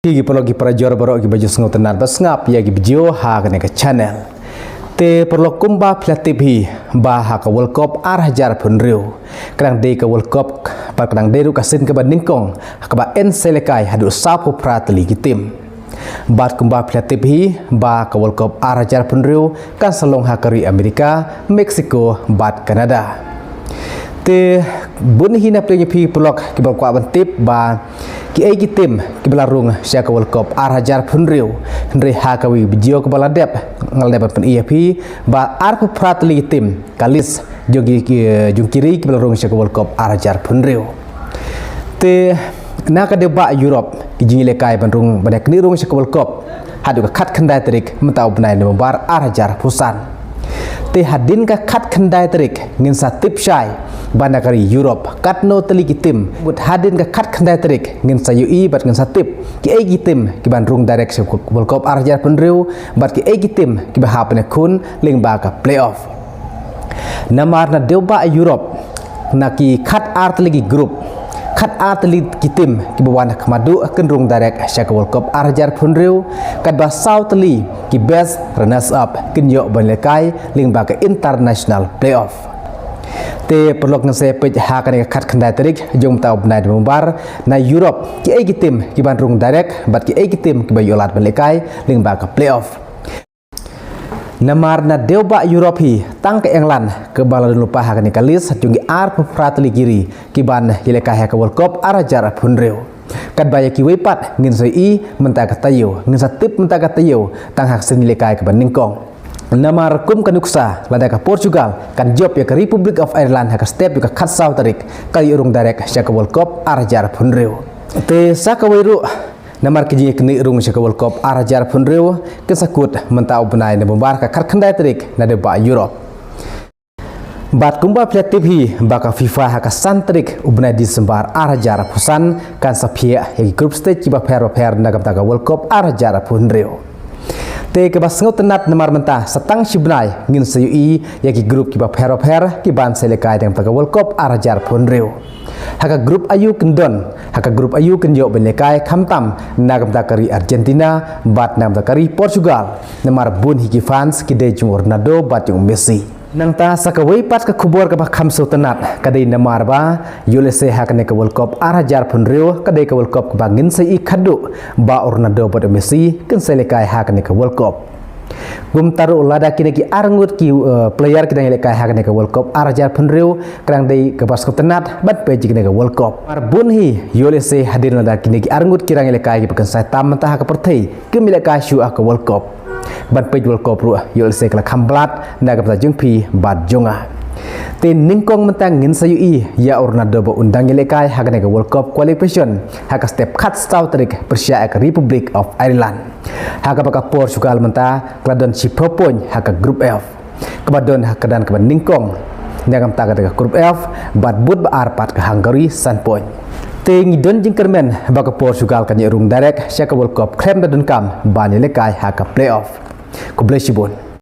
Gigi perlu perajor baru gigi baju sengot tenar basngap ya gigi video ha kene ke channel. Te perlu kumba platip bah ha ke World Cup arah jar pun riu. Kadang day ke World Cup par kadang day ru kasin ke bandingkong ke ba en selekai hadu sapu prateli gitim. Bat kumba platip bah ke World Cup arah jar pun riu kan selong ha keri Amerika, Meksiko, bat Kanada. Te bunyi na play pi pelok ki berkuat bentip ba ki ai gitim ki belarung sia ke World Cup arah jar pun riu Henry Hakawi video ke baladep ngal depan pen IFP ba ar prateli gitim kalis jogi jung kiri ki belarung sia ke World Cup arah jar pun riu. Te na ka deba Europe ki jingi lekai bandung badak ni rung sia ke World Cup hadu ka khat khandai trik mentau benai ne bar arah jar pusan. Te hadin ka khat khandai trik ngin sa tip syai bandakari Europe kat no teliki tim but hadin ka khat khandai trik ngin sa UI bat ngin sa tip ki ai gitim ki ban rung direct se World Cup arah jar penriu bat ki ai gitim ki ba hapne kun ling ba ka playoff namar na deuba Europe na ki khat ar teliki group khat ar teliki tim ki bawan kmadu ken rung direct se World Cup arah jar penriu kat ba South Li ki best runners up ken yo ban lekai ling ba ka international playoff. Te perlu ngese pej ha kan khat khandai trik jom tau benai membar na Europe ki ai gitim ki ban rung direct bat ki ai gitim ki bayolat belekai ling ba ka playoff namar na deuba Europe hi tang ke England ke baladun lupa ha kan kalis jungi ar prateli kiri ki ban yelekai ha ka World Cup arah jar punreu kat baya ki wepat ngin sei menta ka tayo ngin sa tip menta ka tayo tang hak sen lekai ke ban ningkong namar kum kanuksa lada ka Portugal kan job ya ke Republic of Ireland ha ka step ka khat saw tarik kali urung direct sia ka World Cup arah jar punreu te sa ka weiru namar ki kini urung sia ka World Cup arah jar punreu ke sakut mentau benai ne bombar ka khat khandai tarik na de ba Europe bat kumba platip ba ka FIFA ha ka santrik ubnai di sembar arah jar pusan kan sapia ya group stage ki ba per na ka World Cup arah jar punreu te ke bas ngot tenat namar mentah setang sibnai ngin sui ya ki grup ki ba per ki ban selekai dang taka World Cup arah jar punreu haka grup ayu kendon haka grup ayu kenjo belekai khamtam nagam takari Argentina bat nam takari Portugal namar bun hiki fans ki de jung Ronaldo bat jung Messi nang ta sakawai pat ka khubor ka ba khamso tenat kadai namar ba USA hakane ka World Cup arah jar punreu kadai ka World Cup ba ngin sei khadu ba Ronaldo bat Messi ken selekai hakane ka World Cup gum taru lada kini ki arngut ki player kita lekai hakane ka World Cup arah jar punreu kadang dei ka bas tenat bat pe jikne ka World Cup mar bun hi USA hadir lada kini ki arngut kirang lekai ki pekan sai tam mentah ka perthei ke milekai shu ka World Cup ban pej World Cup ru USA kala khamblat na ka jung pi bat jonga tin ningkong mentang ngin sa UI ya Ronaldo ba undang lekai hakane ka World Cup qualification haka step khat South Africa persia ka Republic of Ireland haka baka Portugal menta kladon sipopon haka group F kabadon hakadan ka ningkong nyagam taga ka group F bat but ba arpat ka Hungary sanpoin Tengi don jingkermen baka Portugal kan rung direct sia ka World Cup klem da don kam ban lekai haka playoff ko blessibon